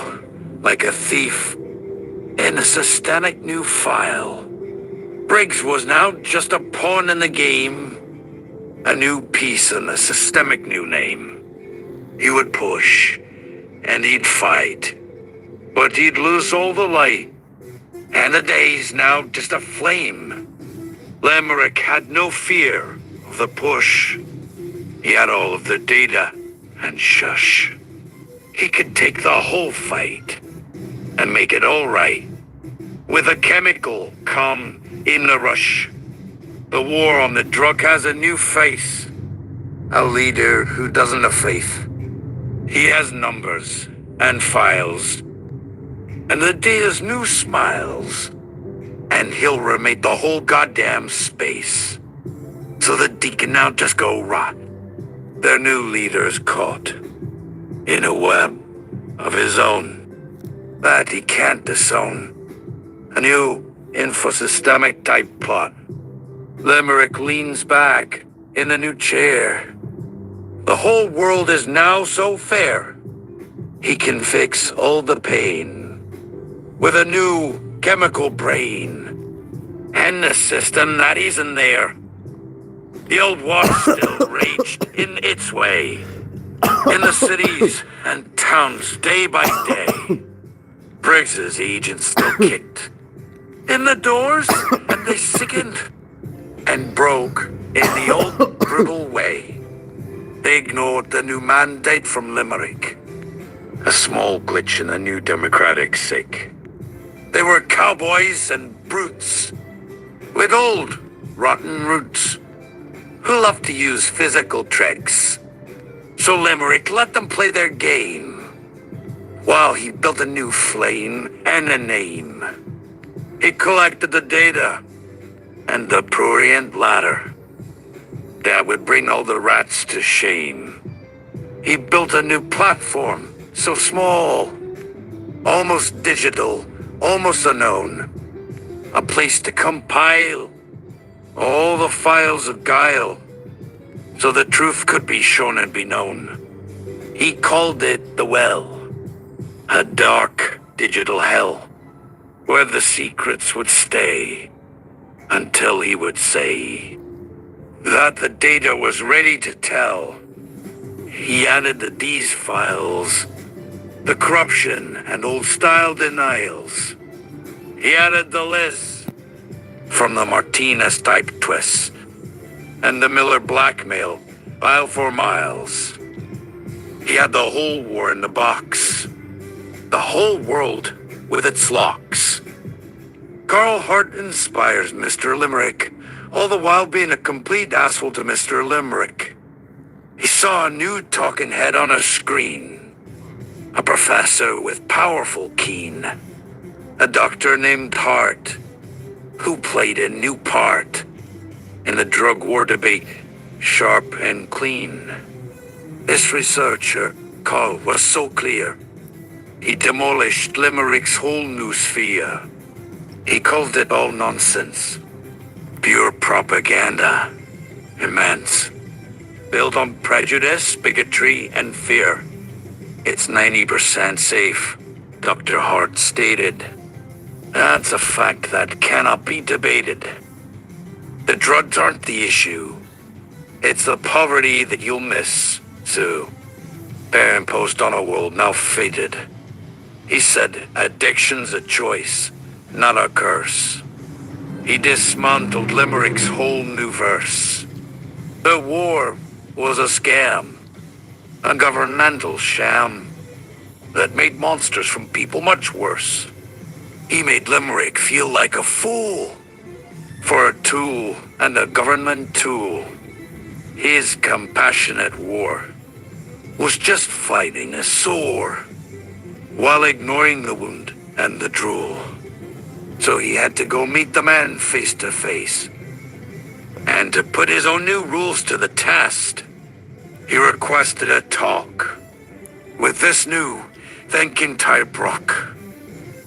like a thief, in a systemic new file. Briggs was now just a pawn in the game, a new piece in a systemic new name. He would push, and he'd fight, but he'd lose all the light, and the day's now just a flame. Limerick had no fear of the push. He had all of the data, and shush. He could take the whole fight and make it all right. With a chemical calm in the rush. The war on the drug has a new face. A leader who doesn't have faith. He has numbers and files. And the data's new smiles. And he'll remake the whole goddamn space. So the D can now just go rot. Their new leader's caught in a web of his own that he can't disown. A new infosystemic type plot. Limerick leans back in the new chair. The whole world is now so fair. He can fix all the pain with a new chemical brain. And the system that isn't there. The old war still raged in its way. In the cities and towns day by day. Briggs's agents still kicked in the doors, and they sickened and broke in the old brutal way. They ignored the new mandate from Limerick. A small glitch in the new democratic sick. They were cowboys and brutes with old, rotten roots who loved to use physical tricks. So Limerick let them play their game while he built a new flame and a name. He collected the data and the prurient ladder that would bring all the rats to shame. He built a new platform, so small, almost digital, almost unknown. A place to compile all the files of guile, so the truth could be shown and be known. He called it the Well, a dark digital hell, where the secrets would stay, until he would say that the data was ready to tell. He added the D's files, the corruption and old-style denials. He added the Liz from the Martinez-type twist, and the Miller blackmail, mile for miles. He had the whole war in the box, the whole world with its locks. Carl Hart inspires Mr. Limerick, all the while being a complete asshole to Mr. Limerick. He saw a new talking head on a screen, a professor with powerful keen, a doctor named Hart, who played a new part in the drug war debate, sharp and clean. This researcher, Carl, was so clear. He demolished Limerick's whole new sphere. He called it all nonsense. Pure propaganda. Immense. Built on prejudice, bigotry, and fear. It's 90% safe, Dr. Hart stated. That's a fact that cannot be debated. The drugs aren't the issue. It's the poverty that you'll miss, Sue. They're imposed on a world now fated. He said, addiction's a choice, not a curse. He dismantled Limerick's whole new verse. The war was a scam, a governmental sham that made monsters from people much worse. He made Limerick feel like a fool for a tool and a government tool. His compassionate war was just fighting a sore while ignoring the wound and the drool. So he had to go meet the man face to face. And to put his own new rules to the test, he requested a talk with this new thinking type rock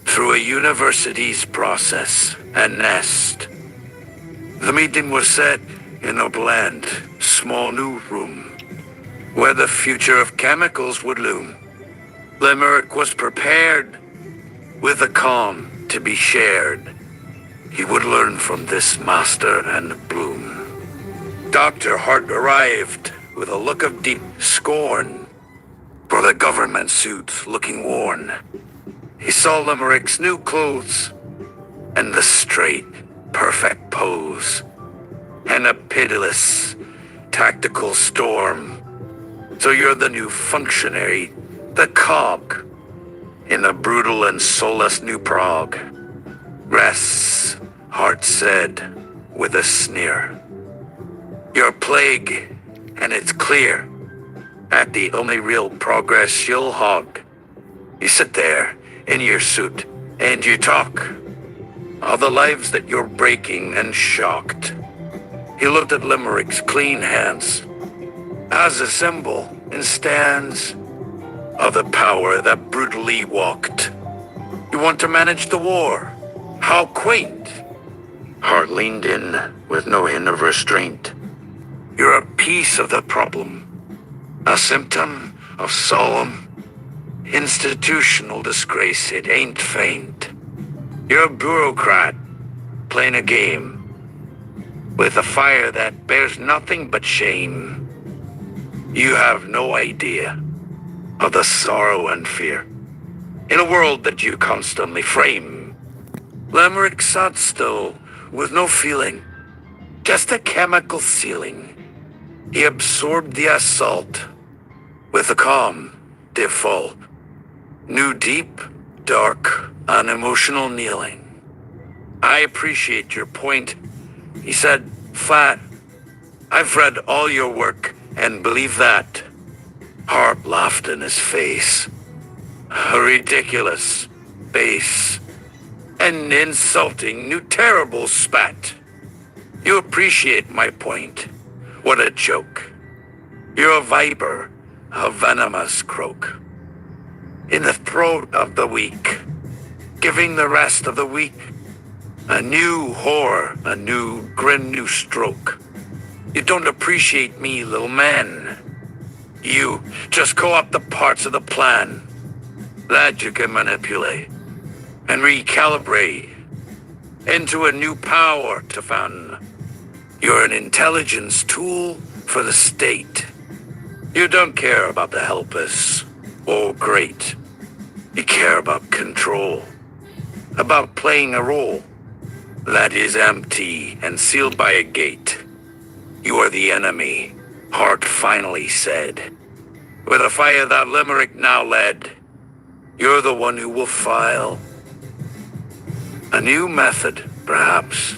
through a university's process and nest. The meeting was set in a bland, small new room where the future of chemicals would loom. Limerick was prepared with a calm to be shared. He would learn from this master and bloom. Dr. Hart arrived with a look of deep scorn for the government suit looking worn. He saw Limerick's new clothes and the straight, perfect pose and a pitiless, tactical storm. So you're the new functionary, the cog in the brutal and soulless new Prague. Rests, Hart said with a sneer. You're a plague, and it's clear. At the only real progress you'll hog. You sit there in your suit, and you talk. All the lives that you're breaking and shocked. He looked at Limerick's clean hands as a symbol and stands of the power that brutally walked. You want to manage the war? How quaint! Hart leaned in with no hint of restraint. You're a piece of the problem, a symptom of solemn, institutional disgrace. It ain't faint. You're a bureaucrat playing a game with a fire that bears nothing but shame. You have no idea of the sorrow and fear in a world that you constantly frame. Limerick sat still with no feeling, just a chemical ceiling. He absorbed the assault with a calm default, knew deep, dark, unemotional kneeling. I appreciate your point, he said flat. I've read all your work and believe that. Hart laughed in his face. A ridiculous, base, and insulting new terrible spat. You appreciate my point. What a joke. You're a viper, a venomous croak. In the throat of the weak, giving the rest of the weak a new horror, a new grin, new stroke. You don't appreciate me, little man. You just co-opt the parts of the plan that you can manipulate and recalibrate into a new power to fund. You're an intelligence tool for the state. You don't care about the helpless or great. You care about control, about playing a role that is empty and sealed by a gate. You are the enemy, Hart finally said. With a fire that Limerick now led, you're the one who will file a new method, perhaps,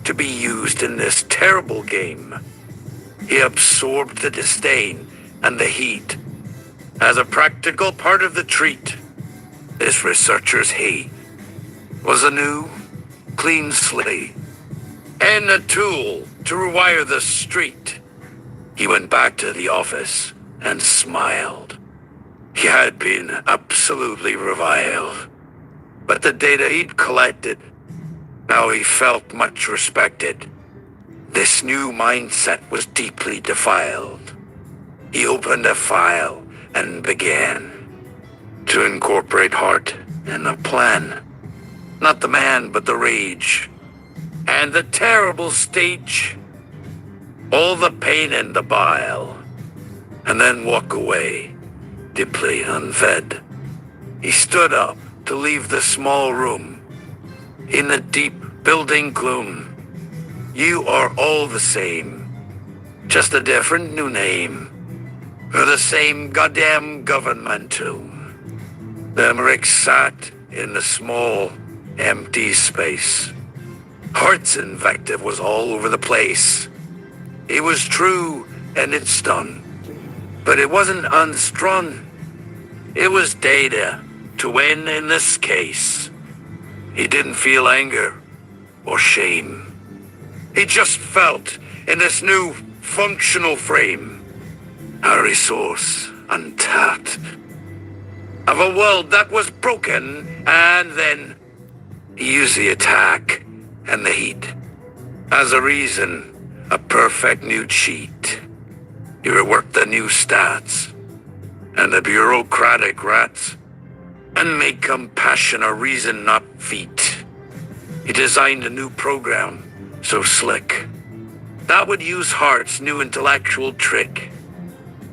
to be used in this terrible game. He absorbed the disdain and the heat as a practical part of the treat. This researcher's hate was a new, clean slate and a tool to rewire the street. He went back to the office and smiled. He had been absolutely reviled, but the data he'd collected, now he felt much respected. This new mindset was deeply defiled. He opened a file and began to incorporate Hart in the plan. Not the man, but the rage. And the terrible stage. All the pain and the bile. And then walk away, deeply unfed. He stood up to leave the small room in the deep building gloom. You are all the same, just a different new name. For the same goddamn government too. Limerick sat in the small, empty space. Hart's invective was all over the place. It was true and it stung, but it wasn't unstrung. It was data to win in this case. He didn't feel anger or shame. He just felt in this new functional frame a resource untapped of a world that was broken, and then he used the attack and the heat as a reason, a perfect new cheat. He reworked the new stats and the bureaucratic rats and made compassion a reason, not feat. He designed a new program so slick that would use Hart's new intellectual trick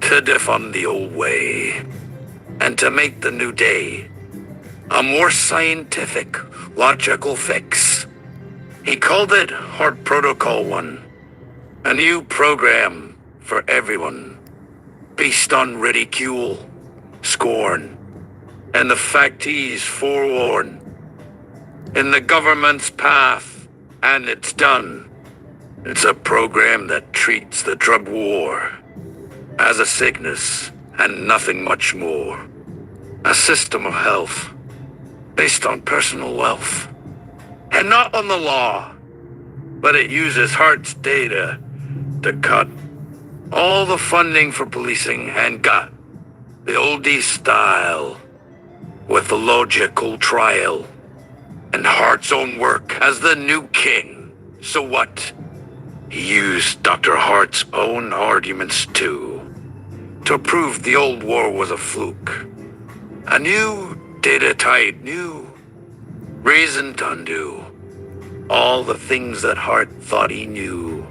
to defund the old way and to make the new day a more scientific, logical fix. He called it Hart Protocol 1, a new program for everyone, based on ridicule, scorn, and the fact he's forewarned. In the government's path, and it's done. It's a program that treats the drug war as a sickness and nothing much more. A system of health based on personal wealth and not on the law, but it uses Hart's data to cut all the funding for policing and got the oldie style with the logical trial and Hart's own work as the new king. So what? He used Dr. Hart's own arguments too, to prove the old war was a fluke. A new data type, new reason to undo all the things that Hart thought he knew.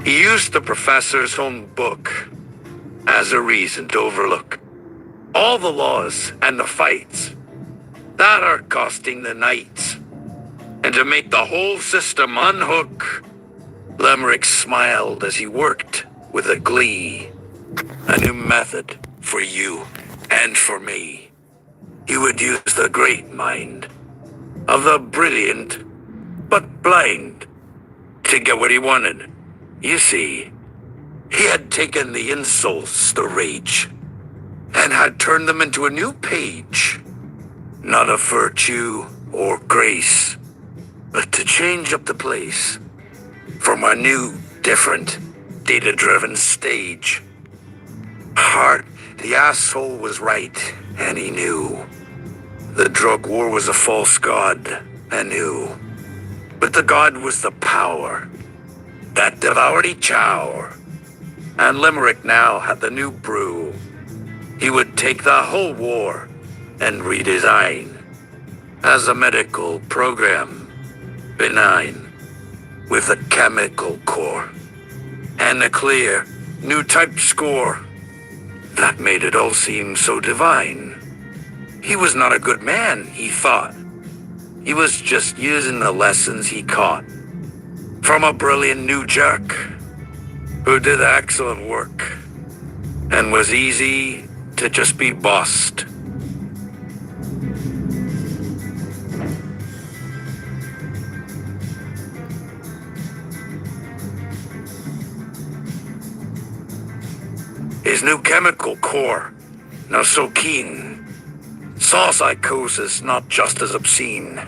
He used the professor's own book as a reason to overlook all the laws and the fights that are costing the knights, and to make the whole system unhook. Limerick smiled as he worked with a glee. A new method for you and for me. He would use the great mind of the brilliant but blind to get what he wanted. You see, he had taken the insults, the rage, and had turned them into a new page. Not of virtue or grace, but to change up the place from a new, different, data-driven stage. Hart, the asshole, was right, and he knew. The drug war was a false god, and knew. But the god was the power that devoured each hour. And Limerick now had the new brew. He would take the whole war and redesign as a medical program, benign, with a chemical core and a clear new type score that made it all seem so divine. He was not a good man, he thought. He was just using the lessons he caught from a brilliant new jerk who did excellent work and was easy to just be bossed. His new chemical core, now so keen, saw psychosis not just as obscene.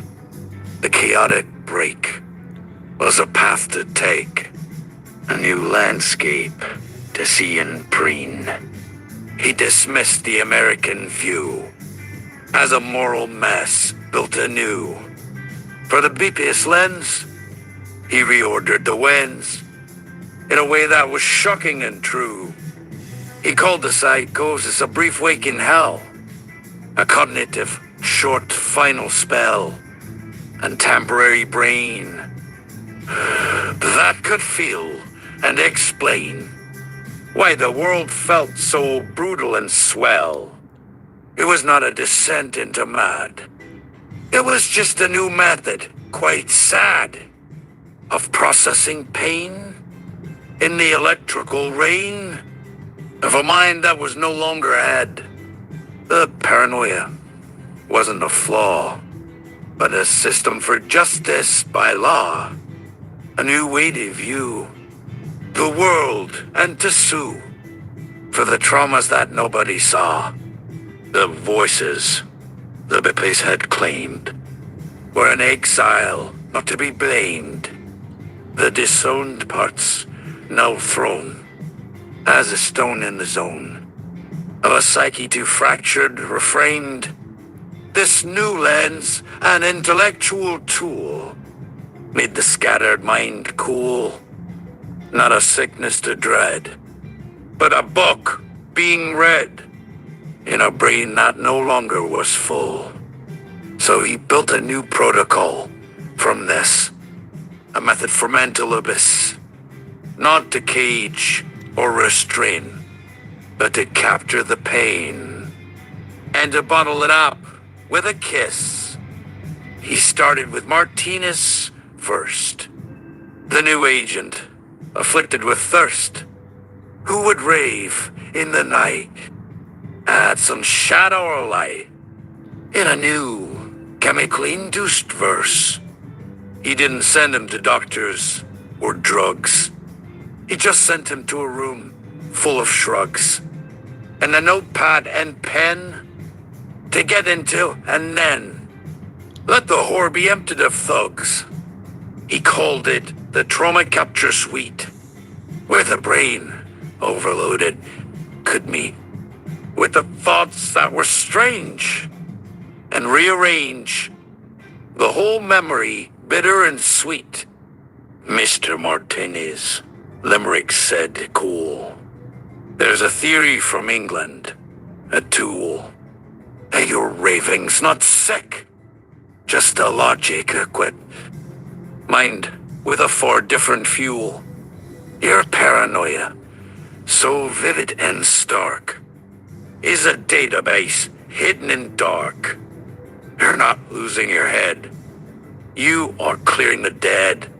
The chaotic break was a path to take, a new landscape to see and preen. He dismissed the American view as a moral mess built anew. For the BPS lens, he reordered the wens in a way that was shocking and true. He called the psychosis a brief wake in hell, a cognitive short final spell, and temporary brain that could feel and explain why the world felt so brutal and swell. It was not a descent into mad. It was just a new method, quite sad, of processing pain in the electrical rain of a mind that was no longer had. The paranoia wasn't a flaw, but a system for justice by law. A new way to view the world and to sue for the traumas that nobody saw. The voices the Bippies had claimed were in exile, not to be blamed. The disowned parts now thrown as a stone in the zone of a psyche too fractured, refrained. This new lens, an intellectual tool, made the scattered mind cool. Not a sickness to dread, but a book being read in a brain that no longer was full. So he built a new protocol from this, a method for mental abyss, not to cage or restrain, but to capture the pain and to bottle it up with a kiss. He started with Martinez first, the new agent, afflicted with thirst, who would rave in the night, add some shadow or light in a new, chemically induced verse. He didn't send him to doctors or drugs. He just sent him to a room full of shrugs and a notepad and pen to get into, and then let the whore be emptied of thugs. He called it the trauma capture suite, where the brain, overloaded, could meet with the thoughts that were strange and rearrange the whole memory, bitter and sweet. Mr. Martinez, Limerick said cool. There's a theory from England, a tool. Hey, your raving's not sick, just a logic equipped. Mind with a far different fuel. Your paranoia, so vivid and stark, is a database hidden in dark. You're not losing your head. You are clearing the dead.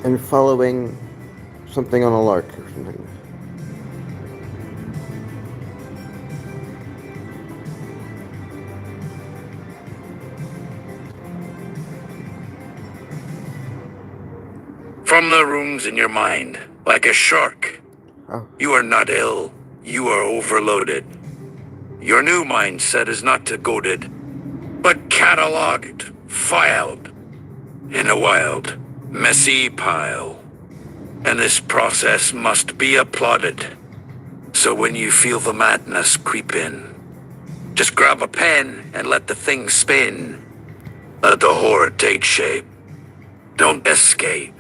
And following something on a lark or something. From the rooms in your mind, like a shark. Oh. You are not ill. You are overloaded. Your new mindset is not to goaded, but cataloged, filed, in a wild, messy pile. And this process must be applauded. So when you feel the madness creep in, just grab a pen and let the thing spin. Let the horror take shape. Don't escape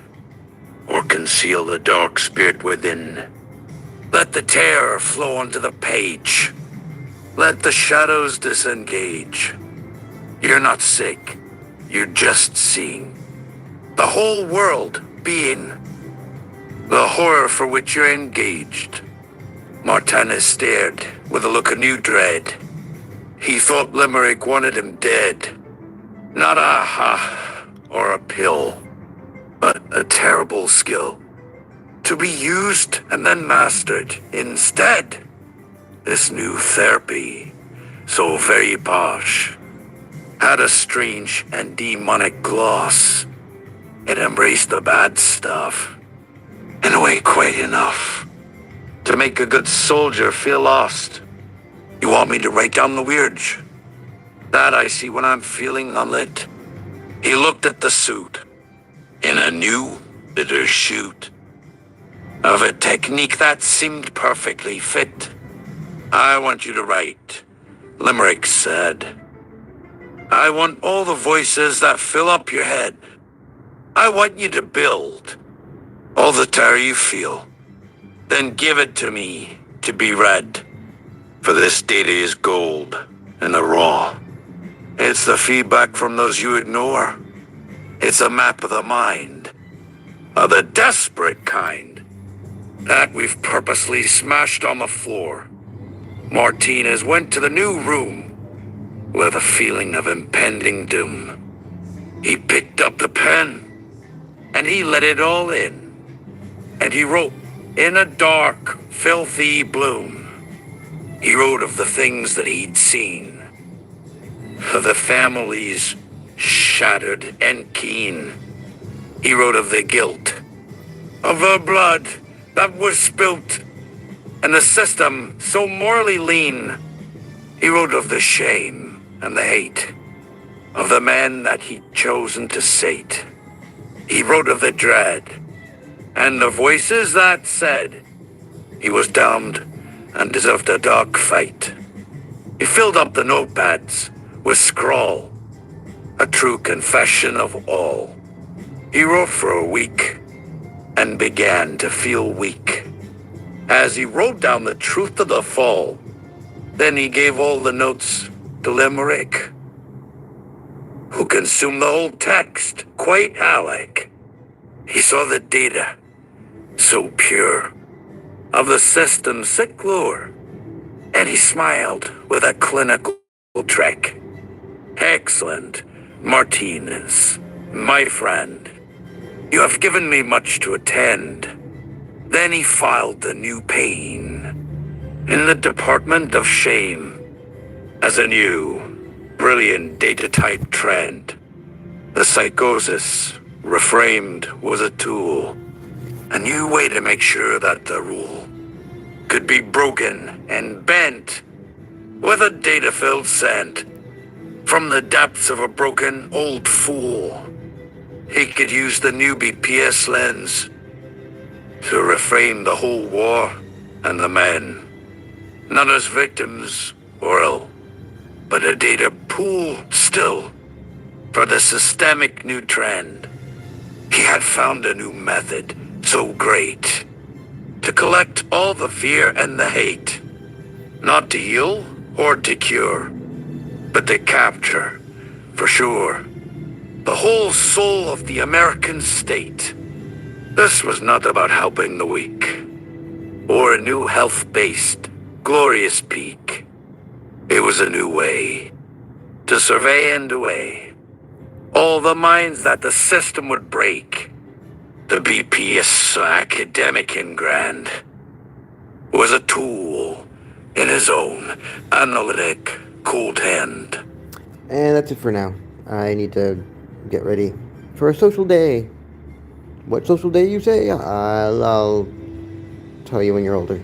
or conceal the dark spirit within. Let the terror flow onto the page. Let the shadows disengage. You're not sick. You're just seeing the whole world being the horror for which you're engaged. Martinez stared with a look of new dread. He thought Limerick wanted him dead. Not a ha or a pill, but a terrible skill to be used and then mastered instead. This new therapy, so very posh, had a strange and demonic gloss. It embraced the bad stuff, in a way quite enough to make a good soldier feel lost. You want me to write down the weirds? That I see when I'm feeling unlit. He looked at the suit in a new, bitter shoot of a technique that seemed perfectly fit. I want you to write, Limerick said. I want all the voices that fill up your head. I want you to build all the terror you feel. Then give it to me to be read. For this data is gold in the raw. It's the feedback from those you ignore. It's a map of the mind, of the desperate kind, that we've purposely smashed on the floor. Martinez went to the new room with a feeling of impending doom. He picked up the pen, and he let it all in. And he wrote in a dark, filthy bloom. He wrote of the things that he'd seen, of the families shattered and keen. He wrote of the guilt, of the blood that was spilt, and the system so morally lean. He wrote of the shame and the hate, of the men that he'd chosen to sate. He wrote of the dread, and the voices that said he was damned and deserved a dark fate. He filled up the notepads with scrawl, a true confession of all. He wrote for a week, and began to feel weak, as he wrote down the truth of the fall. Then he gave all the notes to Limerick, who consumed the whole text quite alike. He saw the data, so pure, of the system's sick lure, and he smiled with a clinical trick. Excellent, Martinez, my friend. You have given me much to attend. Then he filed the new pain in the Department of Shame as a new, brilliant data-type trend. The psychosis, reframed, was a tool, a new way to make sure that the rule could be broken and bent with a data-filled scent from the depths of a broken old fool. He could use the new BPS lens to reframe the whole war and the men, not as victims or ill, but a data pool still for the systemic new trend. He had found a new method so great to collect all the fear and the hate, not to heal or to cure, but to capture, for sure, the whole soul of the American state. This was not about helping the weak, or a new health-based, glorious peak. It was a new way to survey and away all the minds that the system would break. The BPS academic and grand was a tool in his own analytic cold hand. And that's it for now. I need to get ready for a social day. What social day you say? I'll tell you when you're older.